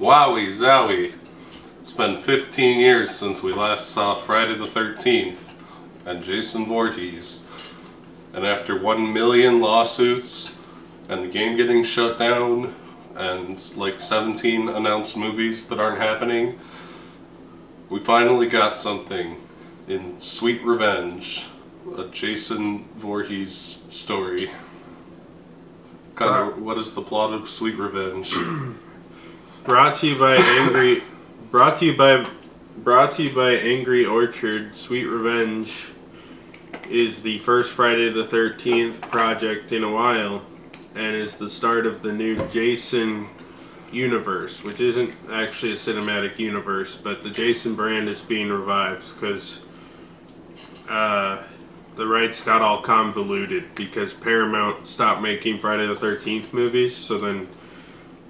Wowie zowie. It's been 15 years since we last saw Friday the 13th and Jason Voorhees. And after 1 million lawsuits and the game getting shut down and like 17 announced movies that aren't happening, we finally got something in Sweet Revenge, a Jason Voorhees story. Connor, what is the plot of Sweet Revenge? Brought to you by Angry Orchard. Sweet Revenge is the first Friday the 13th project in a while, and is the start of the new Jason universe, which isn't actually a cinematic universe, but the Jason brand is being revived because the rights got all convoluted because Paramount stopped making Friday the 13th movies, so then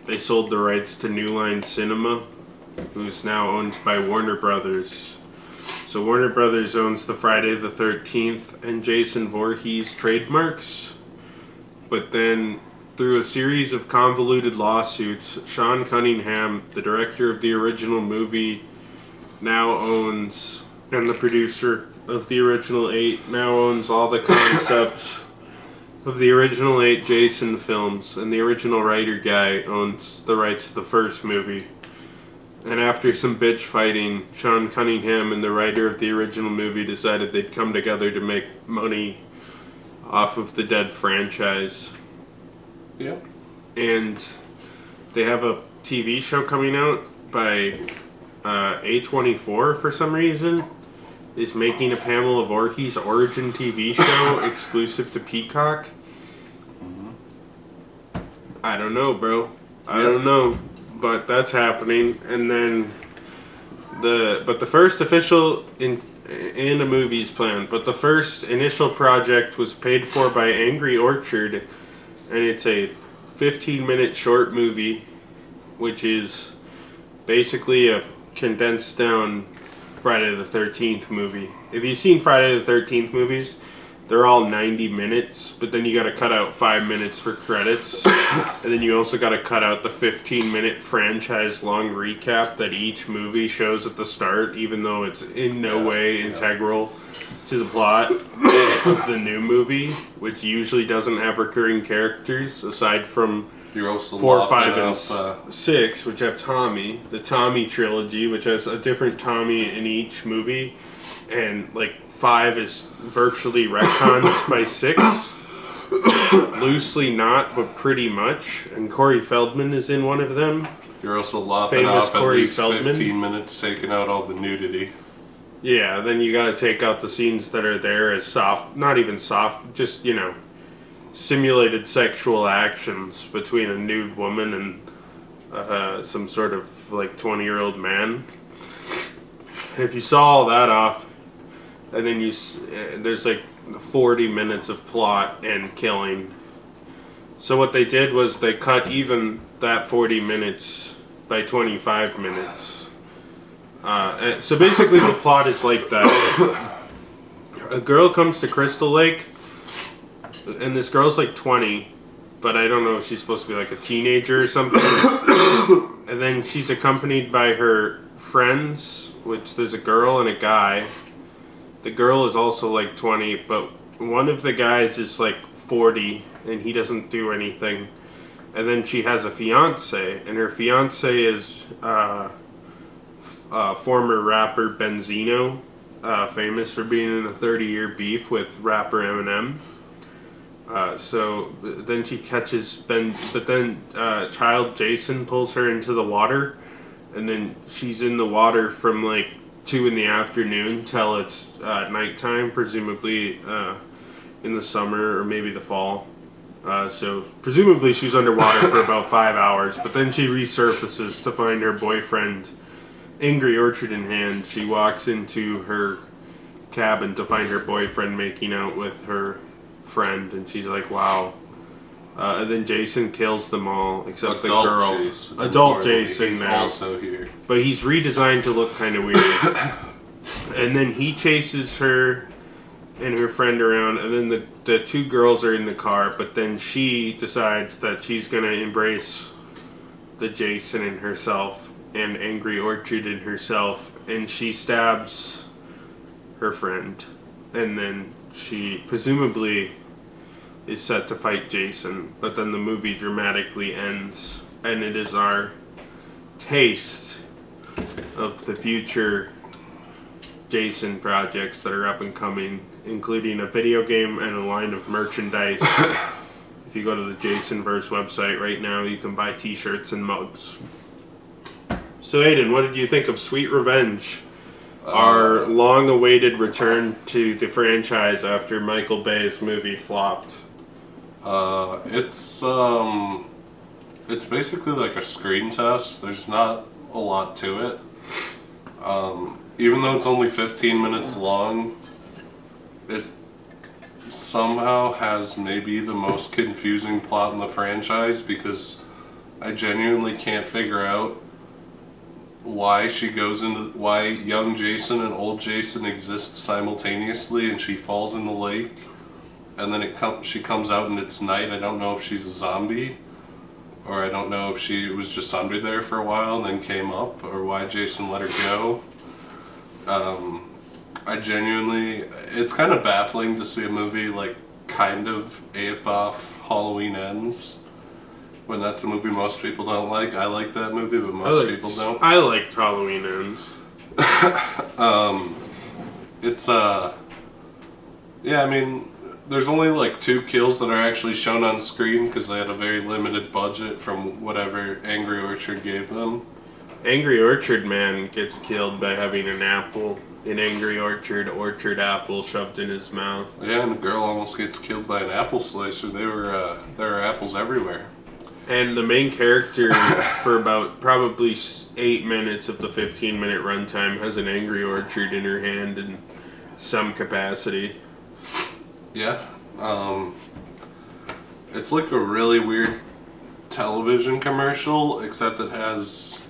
they sold the rights to New Line Cinema, who's now owned by Warner Brothers. So Warner Brothers owns the Friday the 13th and Jason Voorhees trademarks. But then, through a series of convoluted lawsuits, Sean Cunningham, the director of the original movie, now owns, and the producer of the original 8, now owns all the concepts of the original 8 Jason films, and the original writer guy owns the rights to the first movie. And after some bitch fighting, Sean Cunningham and the writer of the original movie decided they'd come together to make money off of the dead franchise. Yep. And they have a TV show coming out by A24 for some reason. Is making a Pamela Voorhees origin TV show exclusive to Peacock. I don't know, bro. I don't know, but that's happening. And then the first official in a movie's plan, but the first initial project was paid for by Angry Orchard, and it's a 15-minute short movie, which is basically a condensed down Friday the 13th movie. If you've seen Friday the 13th movies, they're all 90 minutes, but then you gotta cut out 5 minutes for credits, and then you also gotta cut out the 15-minute franchise-long recap that each movie shows at the start, even though it's in no way integral to the plot of the new movie, which usually doesn't have recurring characters, aside from You're also 4, 5, and 6, which have Tommy. The Tommy trilogy, which has a different Tommy in each movie. And, 5 is virtually retconned by 6. Loosely not, but pretty much. And Corey Feldman is in one of them. You're also lopping off at least 15 minutes, taking out all the nudity. Yeah, then you gotta take out the scenes that are there as soft, not even soft, just, simulated sexual actions between a nude woman and some sort of 20-year-old man. If you saw all that off, and then there's 40 minutes of plot and killing. So what they did was they cut even that 40 minutes by 25 minutes. So basically the plot is like that. A girl comes to Crystal Lake, and this girl's 20, but I don't know if she's supposed to be a teenager or something. And then she's accompanied by her friends, which there's a girl and a guy. The girl is also 20, but one of the guys is 40, and he doesn't do anything. And then she has a fiance, and her fiance is former rapper Benzino, famous for being in a 30-year beef with rapper Eminem. So then she catches but then child Jason pulls her into the water, and then she's in the water from 2 in the afternoon till it's nighttime, presumably in the summer or maybe the fall. So presumably she's underwater for about 5 hours, but then she resurfaces to find her boyfriend, Angry Orchard in hand. She walks into her cabin to find her boyfriend making out with her friend, and she's like, wow. And then Jason kills them all except the girl. Adult Jason he's now. Also here. But he's redesigned to look kind of weird. And then he chases her and her friend around, and then the 2 girls are in the car, but then she decides that she's going to embrace the Jason in herself and Angry Orchard in herself, and she stabs her friend, and then she presumably is set to fight Jason, but then the movie dramatically ends, and it is our taste of the future Jason projects that are up and coming, including a video game and a line of merchandise. If you go to the Jasonverse website right now, you can buy t-shirts and mugs. So Aiden, what did you think of Sweet Revenge? Our long-awaited return to the franchise after Michael Bay's movie flopped. It's basically like a screen test. There's not a lot to it. Even though it's only 15 minutes long, it somehow has maybe the most confusing plot in the franchise, because I genuinely can't figure out why young Jason and old Jason exist simultaneously, and she falls in the lake, and then she comes out and it's night. I don't know if she's a zombie, or I don't know if she was just under there for a while and then came up, or why Jason let her go. It's kind of baffling to see a movie like kind of ape off Halloween Ends, when that's a movie most people don't like. I like that movie, but most people don't. I liked Halloween Ends. Yeah, I mean, there's only like 2 kills that are actually shown on screen because they had a very limited budget from whatever Angry Orchard gave them. Angry Orchard Man gets killed by having an apple, an Angry Orchard apple shoved in his mouth. Yeah, and a girl almost gets killed by an apple slicer. There are apples everywhere. And the main character, for about probably 8 minutes of the 15-minute runtime, has an Angry Orchard in her hand in some capacity. Yeah. It's like a really weird television commercial, except it has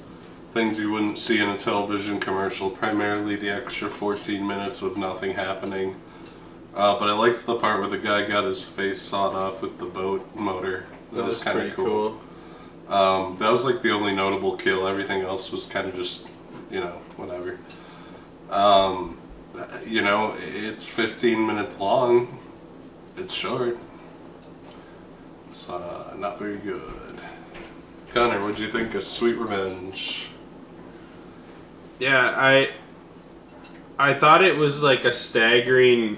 things you wouldn't see in a television commercial, primarily the extra 14 minutes of nothing happening. But I liked the part where the guy got his face sawed off with the boat motor. That was kind of cool. That was like the only notable kill. Everything else was kind of just, whatever. It's 15 minutes long. It's short. It's not very good. Connor, what'd you think of Sweet Revenge? Yeah, I thought it was like a staggering...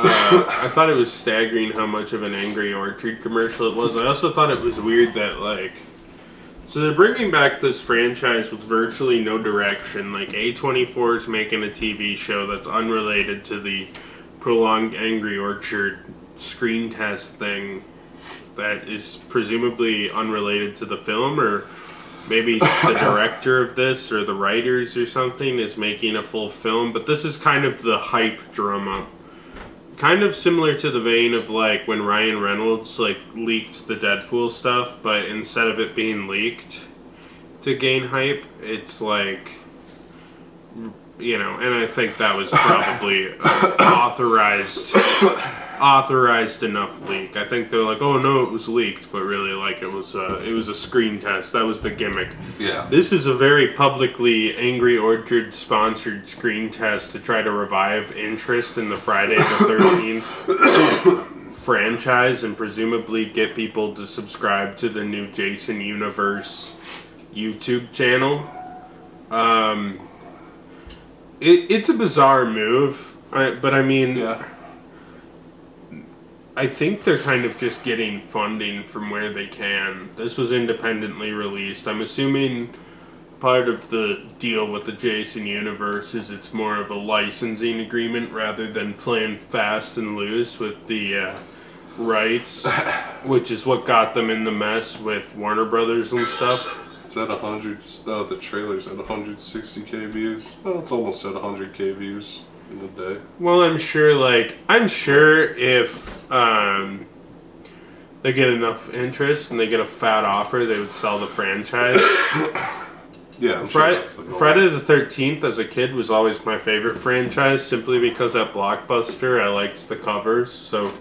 I thought it was staggering how much of an Angry Orchard commercial it was. I also thought it was weird that, so they're bringing back this franchise with virtually no direction. Like, A24 is making a TV show that's unrelated to the prolonged Angry Orchard screen test thing that is presumably unrelated to the film, or maybe the director of this or the writers or something is making a full film. But this is kind of the hype drum up. Kind of similar to the vein of when Ryan Reynolds leaked the Deadpool stuff, but instead of it being leaked to gain hype, it's and I think that was probably authorized enough leak. I think they're like, oh no, it was leaked, but really it was a screen test. That was the gimmick. Yeah. This is a very publicly Angry Orchard sponsored screen test to try to revive interest in the Friday the 13th franchise and presumably get people to subscribe to the new Jason Universe YouTube channel. It's a bizarre move, but I mean, yeah. I think they're kind of just getting funding from where they can. This was independently released. I'm assuming part of the deal with the Jason universe is it's more of a licensing agreement rather than playing fast and loose with the rights, which is what got them in the mess with Warner Brothers and stuff. It's at 100. Oh, the trailer's at 160K views. Well, it's almost at 100K views in a day. Well, I'm sure if they get enough interest and they get a fat offer, they would sell the franchise. Yeah, I'm sure that's the goal. Friday the 13th as a kid was always my favorite franchise, simply because at Blockbuster I liked the covers, so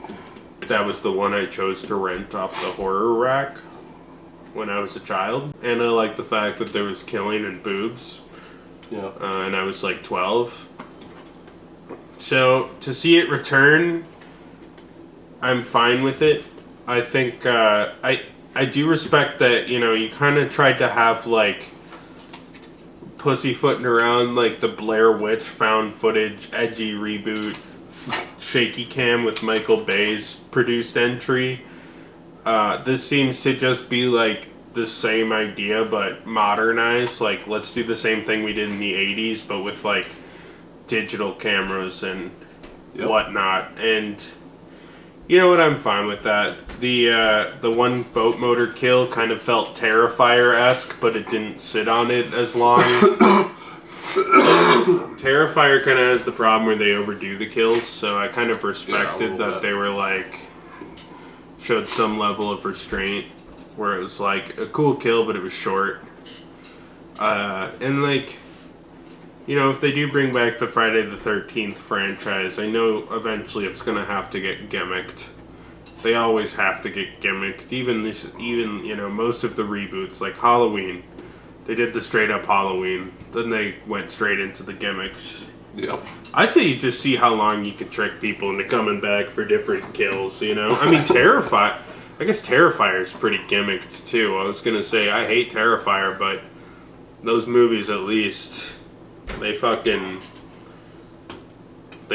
that was the one I chose to rent off the horror rack. when I was a child, and I liked the fact that there was killing and boobs. Yeah. And I was like 12. So to see it return, I'm fine with it. I think I do respect that, you know, you kind of tried to have like pussyfooting around like the Blair Witch found footage edgy reboot shaky cam with Michael Bay's produced entry. This seems to just be like the same idea but modernized. Like, let's do the same thing we did in the 80s but with like digital cameras and whatnot. And you know what, I'm fine with that. The one boat motor kill kind of felt Terrifier-esque, but it didn't sit on it as long. Terrifier kind of has the problem where they overdo the kills, so I kind of respected that they were like, showed some level of restraint, where it was like a cool kill, but it was short. And like, you know, if they do bring back the Friday the 13th franchise, I know eventually it's gonna have to get gimmicked. They always have to get gimmicked. Even you know, most of the reboots, like Halloween, they did the straight up Halloween, then they went straight into the gimmicks. Yep. I'd say you just see how long you can trick people into coming back for different kills, you know? I mean, I guess Terrifier's pretty gimmicked too. I was gonna say, I hate Terrifier, but those movies at least, they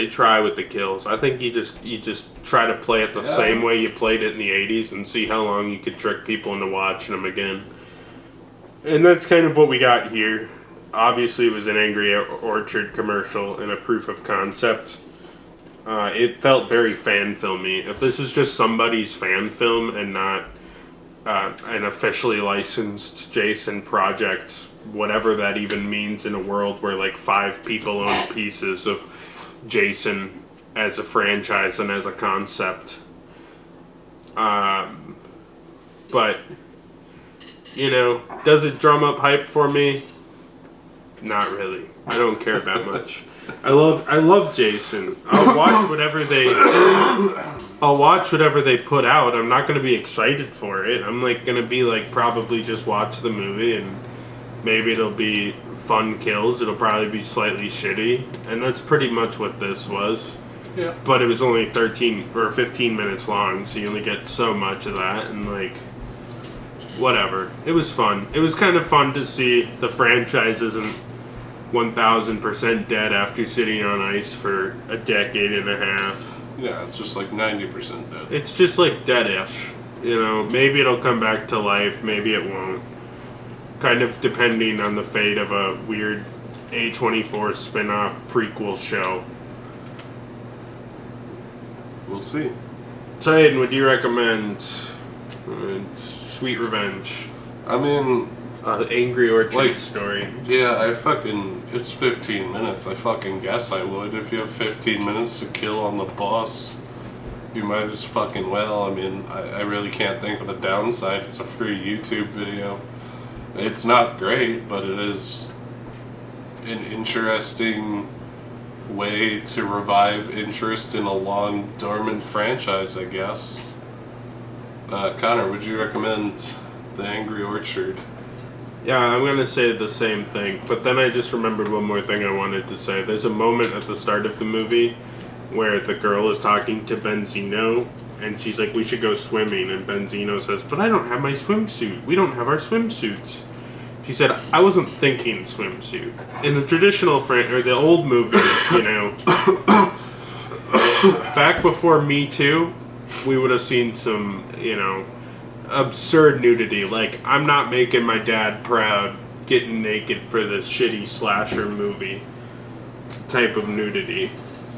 try with the kills. I think you just try to play it the same way you played it in the 80s and see how long you could trick people into watching them again. And that's kind of what we got here. Obviously, it was an Angry Orchard commercial and a proof of concept. It felt very fan filmy. If this is just somebody's fan film and not an officially licensed Jason project, whatever that even means in a world where like 5 people own pieces of Jason as a franchise and as a concept. But, you know, does it drum up hype for me? Not really. I don't care that much. I love Jason. I'll watch whatever they put out. I'm not going to be excited for it. I'm like going to be like probably just watch the movie and maybe it'll be fun kills. It'll probably be slightly shitty, and that's pretty much what this was. Yeah. But it was only 13 or 15 minutes long, so you only get so much of that, and like, whatever. It was fun. It was kind of fun to see the franchise isn't 1,000% dead after sitting on ice for a decade and a half. Yeah, it's just like 90% dead. It's just like dead-ish. You know, maybe it'll come back to life, maybe it won't. Kind of depending on the fate of a weird A24 spin-off prequel show. We'll see. Titan, would you recommend Sweet Revenge? I mean, Angry Orchard story. Yeah, it's 15 minutes. I fucking guess I would. If you have 15 minutes to kill on the boss, you might as fucking well. I mean, I really can't think of a downside. It's a free YouTube video. It's not great, but it is an interesting way to revive interest in a long dormant franchise, I guess. Connor, would you recommend The Angry Orchard? Yeah, I'm gonna say the same thing, but then I just remembered one more thing I wanted to say. There's a moment at the start of the movie where the girl is talking to Benzino, and she's like, we should go swimming, and Benzino says, but I don't have my swimsuit. We don't have our swimsuits. She said, I wasn't thinking swimsuit. In the traditional or the old movies, you know, back before Me Too, we would have seen some, you know, absurd nudity. Like, I'm not making my dad proud getting naked for this shitty slasher movie type of nudity.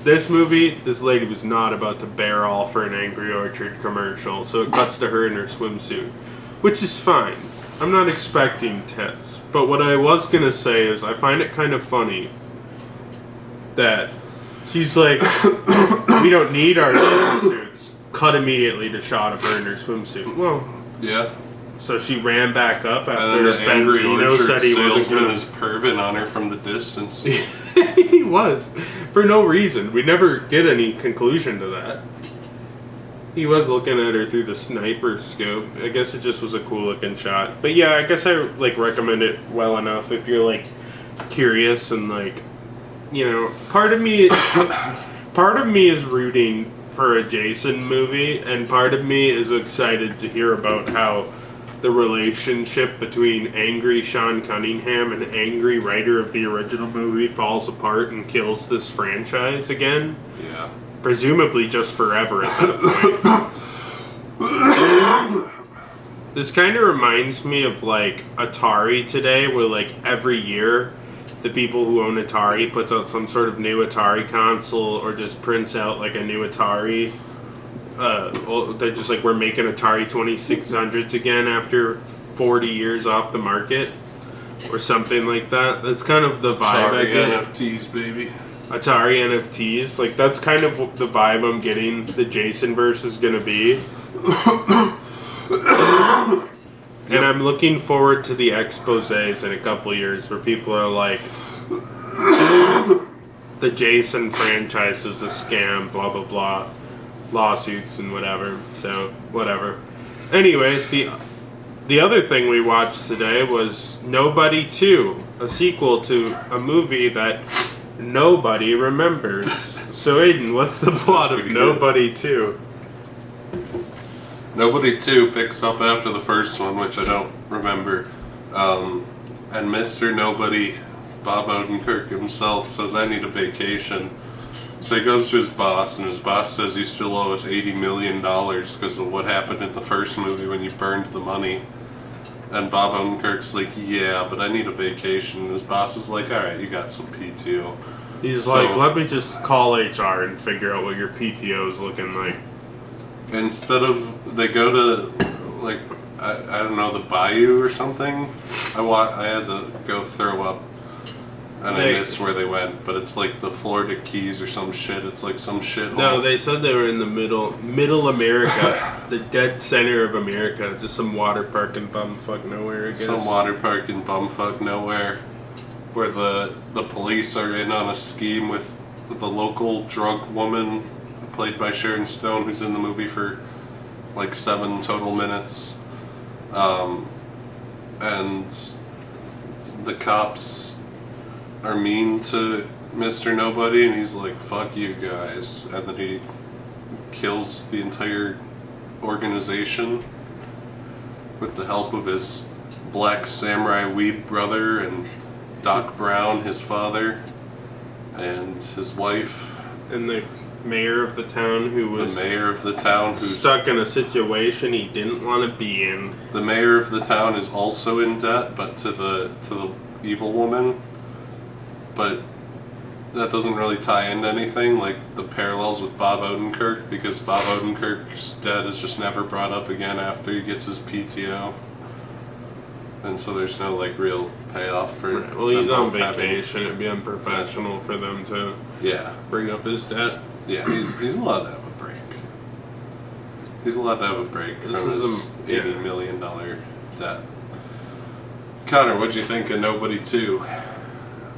This movie, this lady was not about to bear all for an Angry Orchard commercial, so it cuts to her in her swimsuit, which is fine. I'm not expecting tits, but what I was gonna say is I find it kind of funny that she's like, we don't need our swimsuits. Cut immediately to shot of her in her swimsuit. Well, yeah. So she ran back up after And then the Angry Benzino Orchard said he wasn't salesman gonna... is perving on her from the distance. He was, for no reason. We never get any conclusion to that. He was looking at her through the sniper scope. I guess it just was a cool looking shot. But yeah, I guess I like recommend it well enough if you're like curious and like, you know, part of me is rooting for a Jason movie, and part of me is excited to hear about how the relationship between angry Sean Cunningham and angry writer of the original movie falls apart and kills this franchise again. Yeah. Presumably just forever at that point. This kind of reminds me of like Atari today, where like every year the people who own Atari puts out some sort of new Atari console or just prints out like a new Atari. They're just like, we're making Atari 2600s again after 40 years off the market or something like that. That's kind of the vibe Atari I get. NFTs, baby. Atari NFTs, like that's kind of the vibe I'm getting the Jason verse is gonna be. And I'm looking forward to the exposés in a couple years where people are like, the Jason franchise is a scam, blah blah blah, lawsuits and whatever. So whatever. Anyways, the other thing we watched today was Nobody 2, a sequel to a movie that nobody remembers. So Aiden, what's the plot of Nobody 2? Nobody 2 picks up after the first one, which I don't remember. And Mr. Nobody, Bob Odenkirk himself, says, I need a vacation. So he goes to his boss, and his boss says you still owe us $80 million because of what happened in the first movie when you burned the money. And Bob Odenkirk's like, yeah, but I need a vacation. And his boss is like, alright, you got some PTO. He's like, let me just call HR and figure out what your PTO is looking like. Instead of, they go to, like, I don't know, the bayou or something. I had to go throw up, and I missed where they went, but it's like the Florida Keys or some shit. It's like some shit. No, they said they were in the middle America, the dead center of America, just some water park in bumfuck nowhere, I guess. Some water park in bumfuck nowhere, where the police are in on a scheme with the local drunk woman, played by Sharon Stone, who's in the movie for like 7 total minutes. And the cops are mean to Mr. Nobody, and he's like, fuck you guys. And then he kills the entire organization with the help of his black samurai weeb brother and Doc Brown, his father, and his wife. And the mayor of the town who's stuck in a situation he didn't want to be in. The mayor of the town is also in debt, but to the evil woman. But that doesn't really tie into anything, like the parallels with Bob Odenkirk, because Bob Odenkirk's debt is just never brought up again after he gets his PTO. And so there's no like real payoff for. Right. Well, he's on vacation. It'd be unprofessional for them to bring up his debt. Yeah, he's allowed to have a break. He's allowed to have a break from his $80 million debt. Connor, what'd you think of Nobody 2?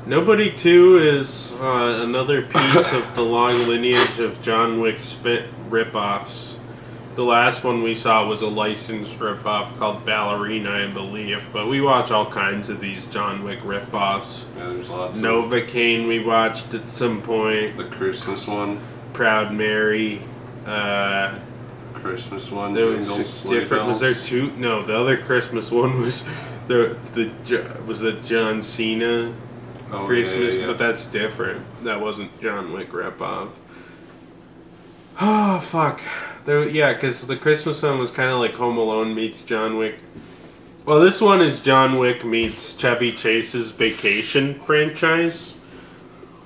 Nobody 2 is another piece of the long lineage of John Wick rip-offs. The last one we saw was a licensed rip-off called Ballerina, I believe, but we watch all kinds of these John Wick rip-offs. Yeah, there's lots. Novocaine we watched at some point. The Christmas one. Proud Mary. Christmas one. There was different. Was there two? No, the other Christmas one was the John Cena Christmas, but that's different. That wasn't John Wick ripoff. Oh fuck. Because the Christmas one was kind of like Home Alone meets John Wick. Well, this one is John Wick meets Chevy Chase's Vacation franchise,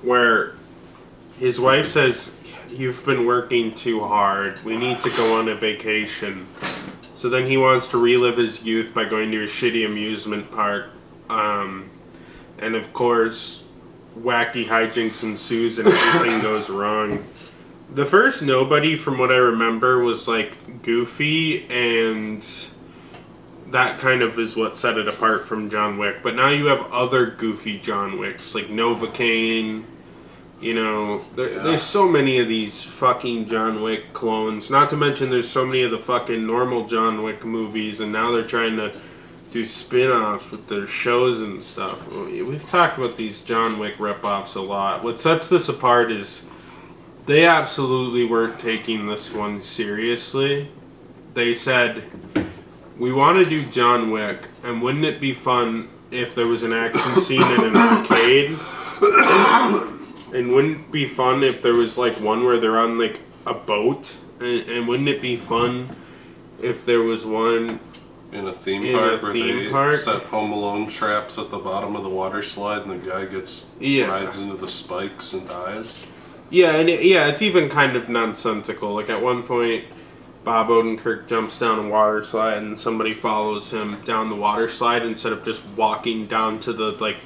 where his wife says, you've been working too hard. We need to go on a vacation. So then he wants to relive his youth by going to a shitty amusement park. And of course, wacky hijinks ensues and everything goes wrong. The first Nobody, from what I remember, was like goofy, and that kind of is what set it apart from John Wick. But now you have other goofy John Wicks, like Novocaine. You know, there's so many of these fucking John Wick clones. Not to mention there's so many of the fucking normal John Wick movies, and now they're trying to do spin-offs with their shows and stuff. We've talked about these John Wick rip-offs a lot. What sets this apart is they absolutely weren't taking this one seriously. They said, we want to do John Wick, and wouldn't it be fun if there was an action scene in an arcade? And wouldn't it be fun if there was like one where they're on like a boat? And wouldn't it be fun if there was one in a theme park where they set Home Alone traps at the bottom of the water slide and the guy rides into the spikes and dies? Yeah, and it's even kind of nonsensical. Like at one point, Bob Odenkirk jumps down a water slide and somebody follows him down the water slide instead of just walking down to the like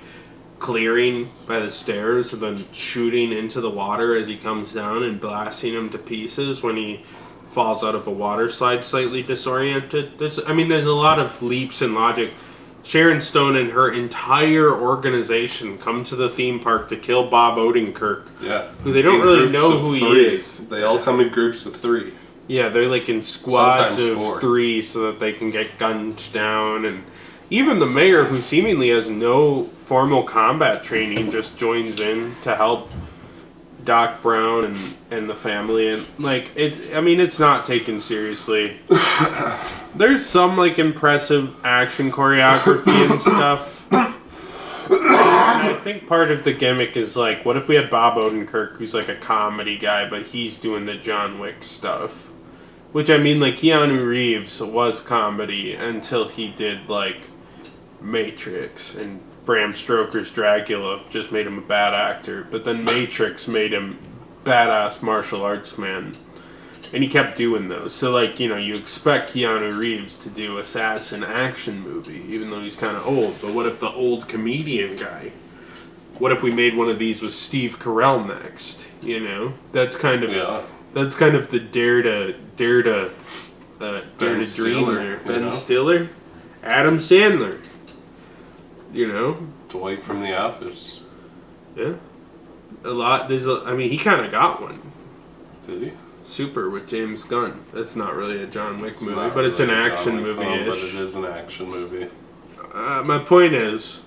clearing by the stairs and then shooting into the water as he comes down and blasting him to pieces when he falls out of a water slide slightly disoriented. There's a lot of leaps in logic. Sharon Stone and her entire organization come to the theme park to kill Bob Odenkirk. Yeah. Who they don't really know who he is. They all come in groups of 3. Yeah, they're like in squads Sometimes of 4. 3 so that they can get gunned down. And even the mayor, who seemingly has no formal combat training, just joins in to help Doc Brown and the family. And like, it's not taken seriously. There's some like impressive action choreography and stuff. And I think part of the gimmick is like, what if we had Bob Odenkirk, who's like a comedy guy, but he's doing the John Wick stuff? Which I mean, like Keanu Reeves was comedy until he did like Matrix, and Bram Stoker's Dracula just made him a bad actor, but then Matrix made him badass martial arts man, and he kept doing those. So like, you know, you expect Keanu Reeves to do assassin action movie, even though he's kind of old. But what if the old comedian guy? What if we made one of these with Steve Carell next? You know, that's kind of the dare to dream there. Ben Stiller, Adam Sandler. You know, Dwight from The Office. Yeah, a lot. He kind of got one. Did he? Super with James Gunn. That's not really a John Wick movie, but it's an action movie-ish. But it is an action movie. My point is,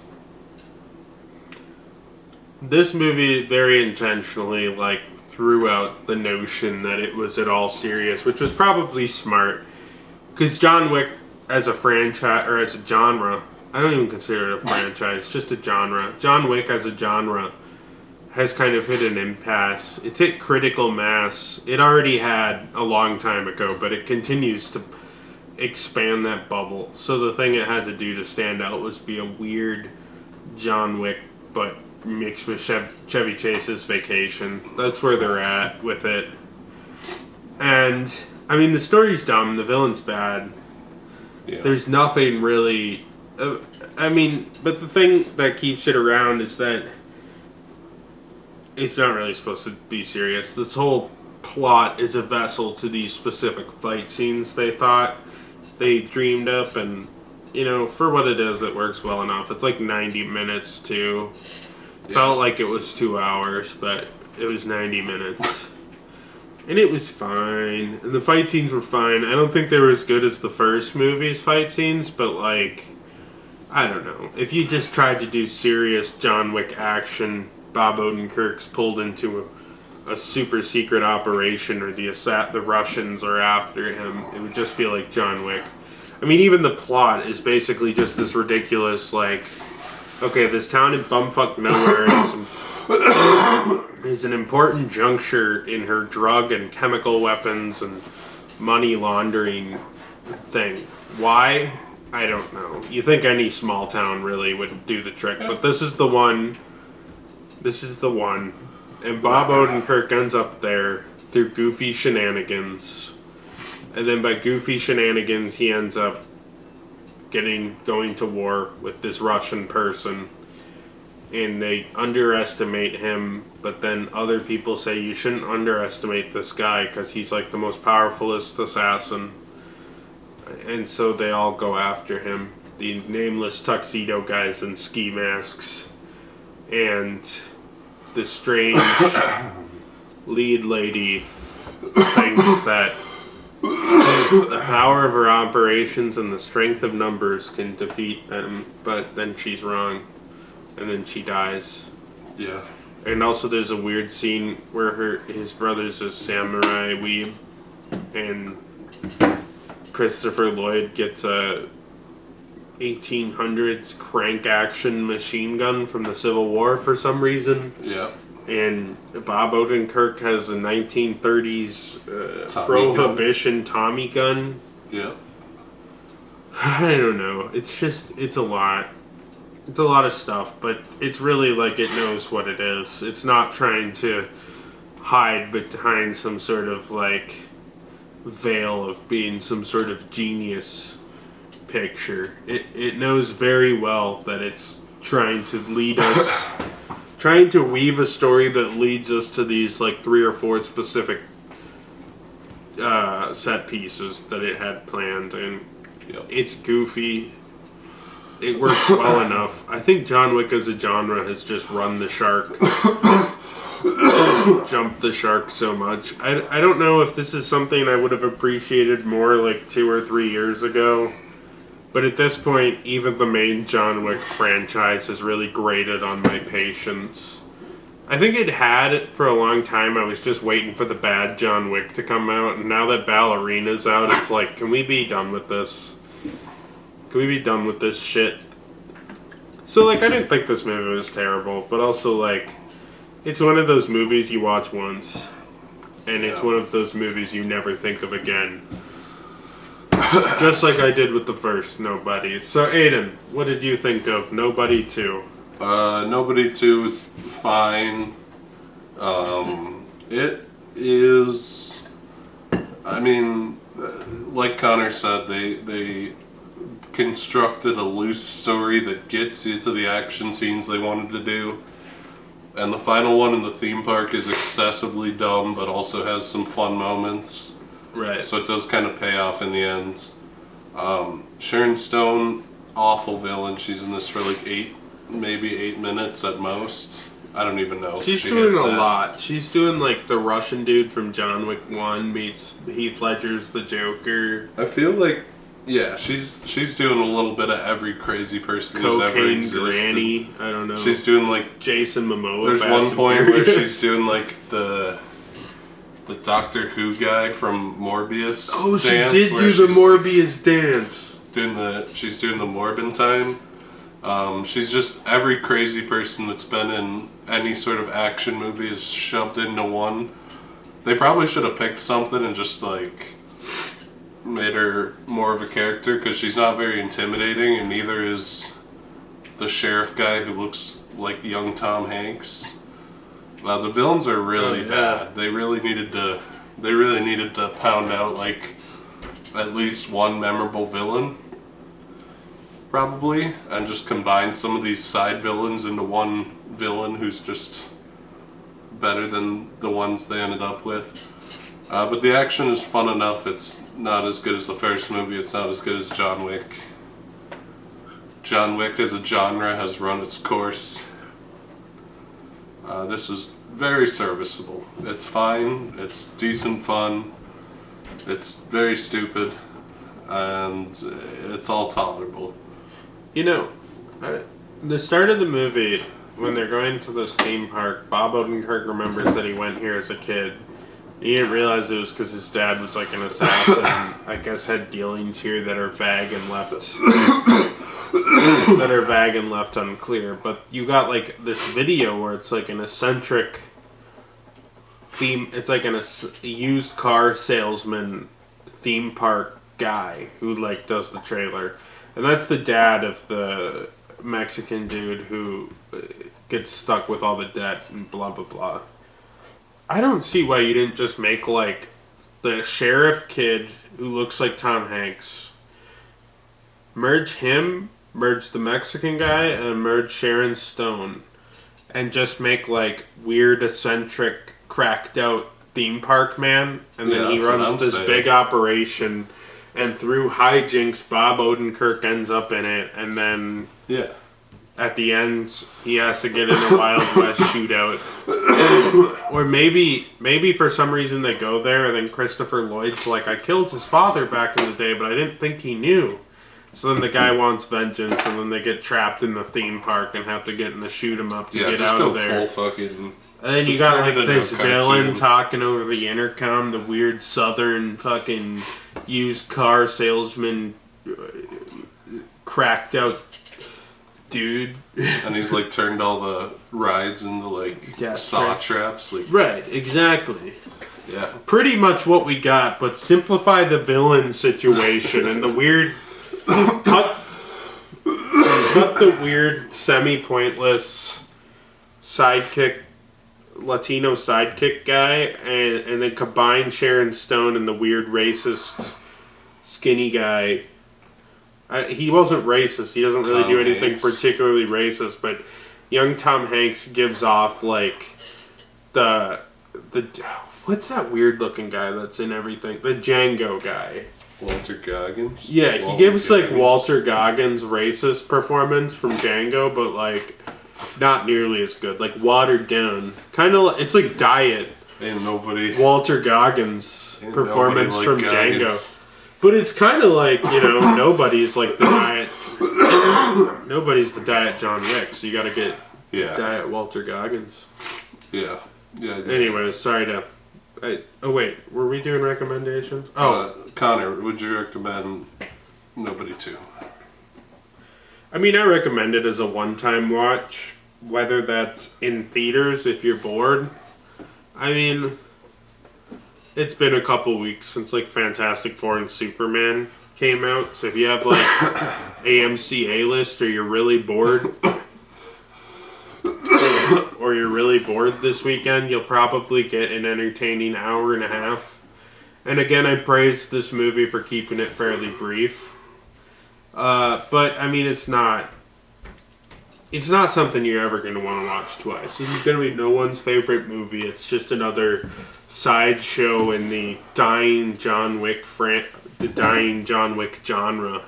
this movie very intentionally like threw out the notion that it was at all serious, which was probably smart, because John Wick as a franchise or as a genre. I don't even consider it a franchise, just a genre. John Wick as a genre has kind of hit an impasse. It's hit critical mass. It already had a long time ago, but it continues to expand that bubble. So the thing it had to do to stand out was be a weird John Wick, but mixed with Chevy Chase's Vacation. That's where they're at with it. And, I mean, the story's dumb, the villain's bad. Yeah. There's nothing really... but the thing that keeps it around is that it's not really supposed to be serious. This whole plot is a vessel to these specific fight scenes they thought they dreamed up, and, you know, for what it is, it works well enough. It's like 90 minutes, too. Yeah. Felt like it was 2 hours, but it was 90 minutes. And it was fine. And the fight scenes were fine. I don't think they were as good as the first movie's fight scenes, but, like... I don't know. If you just tried to do serious John Wick action, Bob Odenkirk's pulled into a super secret operation, or the Russians are after him, it would just feel like John Wick. I mean, even the plot is basically just this ridiculous, like, okay, this town in bumfuck nowhere is an important juncture in her drug and chemical weapons and money laundering thing. Why? I don't know. You think any small town really would do the trick, but this is the one. This is the one. And Bob Odenkirk ends up there through goofy shenanigans. And then by goofy shenanigans, he ends up going to war with this Russian person. And they underestimate him, but then other people say you shouldn't underestimate this guy because he's like the most powerfulest assassin. And so they all go after him. The nameless tuxedo guys in ski masks. And the strange lead lady thinks that the power of her operations and the strength of numbers can defeat them, but then she's wrong, and then she dies. Yeah. And also there's a weird scene where his brother's a samurai weeb, and Christopher Lloyd gets a 1800s crank action machine gun from the Civil War for some reason. Yeah. And Bob Odenkirk has a 1930s Prohibition Tommy gun. Yeah. I don't know. It's a lot. It's a lot of stuff, but it's really like it knows what it is. It's not trying to hide behind some sort of like veil of being some sort of genius picture. It knows very well that it's trying to lead us, trying to weave a story that leads us to these like 3 or 4 specific set pieces that it had planned, and it's goofy. It works well enough. I think John Wick as a genre has just run the shark. Jumped the shark so much. I don't know if this is something I would have appreciated more like 2 or 3 years ago. But at this point, even the main John Wick franchise has really grated on my patience. I think it had for a long time. I was just waiting for the bad John Wick to come out. And now that Ballerina's out, it's like, can we be done with this? Can we be done with this shit? So, like, I didn't think this movie was terrible. But also, like, it's one of those movies you watch once. And it's one of those movies you never think of again. Just like I did with the first Nobody. So, Aiden, what did you think of Nobody 2? Nobody 2 is fine. It is... I mean, like Connor said, they constructed a loose story that gets you to the action scenes they wanted to do. And the final one in the theme park is excessively dumb, but also has some fun moments. Right. So it does kind of pay off in the end. Sharon Stone, awful villain. She's in this for like 8 minutes at most. I don't even know. She's doing a lot. She's doing like the Russian dude from John Wick 1 meets Heath Ledger's the Joker. I feel like, yeah, she's doing a little bit of every crazy person who's ever existed. Granny. I don't know. She's doing like Jason Momoa. There's one point where she's doing like the Doctor Who guy from Morbius. Oh, she dance did do the Morbius dance. She's doing the Morbin time. She's just every crazy person that's been in any sort of action movie is shoved into one. They probably should have picked something and just like made her more of a character, because she's not very intimidating, and neither is the sheriff guy who looks like young Tom Hanks. The villains are really bad. They really needed to pound out like at least one memorable villain, probably, and just combine some of these side villains into one villain who's just better than the ones they ended up with. But the action is fun enough. It's not as good as the first movie. It's not as good as John Wick. John Wick as a genre has run its course. This is very serviceable. It's fine. It's decent fun. It's very stupid. And it's all tolerable. You know, the start of the movie, when they're going to this theme park, Bob Odenkirk remembers that he went here as a kid. He didn't realize it was because his dad was like an assassin. I guess had dealings here that are vague and left unclear. But you got like this video where it's like an eccentric theme. It's like a used car salesman theme park guy who like does the trailer, and that's the dad of the Mexican dude who gets stuck with all the debt and blah blah blah. I don't see why you didn't just make like the sheriff kid who looks like Tom Hanks. Merge the Mexican guy, and merge Sharon Stone, and just make like weird, eccentric, cracked out theme park man, and then he runs this big operation, and through hijinks, Bob Odenkirk ends up in it, and then at the end, he has to get in a Wild West shootout. Or maybe for some reason they go there, and then Christopher Lloyd's like, I killed his father back in the day, but I didn't think he knew. So then the guy wants vengeance, and then they get trapped in the theme park and have to get in the shoot 'em up to get out of there. Full fucking. And then you got like this villain talking over the intercom, the weird southern fucking used car salesman, cracked out dude. And he's like turned all the rides into like saw traps. Like, right, exactly. Yeah. Pretty much what we got, but simplify the villain situation and the weird cut the weird semi-pointless Latino sidekick guy and then combine Sharon Stone and the weird racist skinny guy. He wasn't racist. He doesn't really do anything particularly racist, but young Tom Hanks gives off like the what's that weird looking guy that's in everything? The Django guy. Walter Goggins? Yeah, he gives like Walter Goggins racist performance from Django, but like not nearly as good. Like watered down. Kind of, it's like Diet. Ain't nobody. Walter Goggins performance like from Goggins. Django. But it's kind of like, you know, nobody's like the Diet. Nobody's the Diet John Wick, so you gotta get Diet Walter Goggins. Yeah. Anyways, sorry to. Oh wait, were we doing recommendations? Connor, would you recommend Nobody 2? I mean, I recommend it as a one-time watch, whether that's in theaters if you're bored. I mean, it's been a couple weeks since like Fantastic Four and Superman came out, so if you have like AMC A-list or you're really bored, this weekend, you'll probably get an entertaining hour and a half. And again, I praise this movie for keeping it fairly brief. But I mean, it's not something you're ever going to want to watch twice. This is going to be no one's favorite movie. It's just another sideshow in the dying John Wick genre,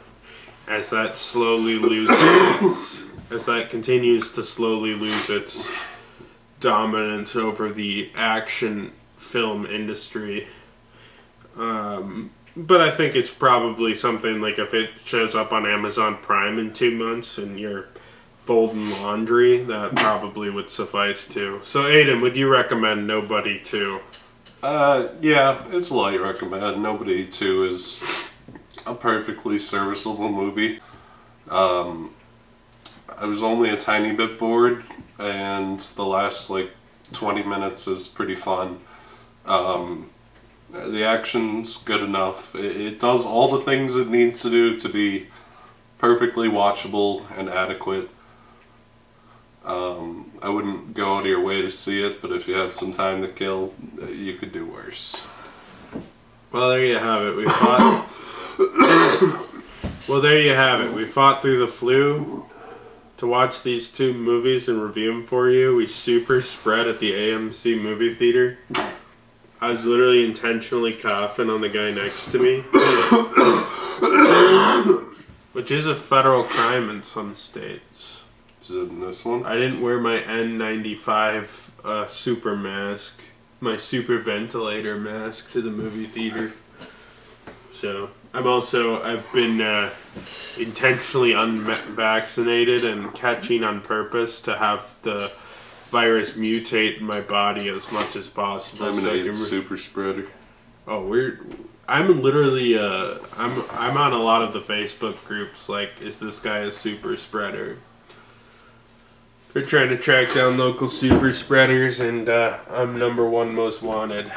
as that continues to slowly lose its dominance over the action film industry. But I think it's probably something like if it shows up on Amazon Prime in 2 months and you're folding laundry, that probably would suffice too. So Aiden, would you recommend Nobody 2? Yeah, it's a light recommend. Nobody 2 is a perfectly serviceable movie. I was only a tiny bit bored, and the last like 20 minutes is pretty fun. The action's good enough. It does all the things it needs to do to be perfectly watchable and adequate. I wouldn't go out of your way to see it, but if you have some time to kill, you could do worse. Well, there you have it. We fought. We fought through the flu to watch these two movies and review them for you. We super spread at the AMC movie theater. I was literally intentionally coughing on the guy next to me, which is a federal crime in some states. Is it in this one? I didn't wear my N95 super mask, my super ventilator mask to the movie theater. So I've been intentionally unvaccinated and catching on purpose to have the virus mutate in my body as much as possible. I'm an AIDS super spreader. Oh, I'm literally I'm on a lot of the Facebook groups. Like, is this guy a super spreader? They're trying to track down local super spreaders, and I'm number one most wanted.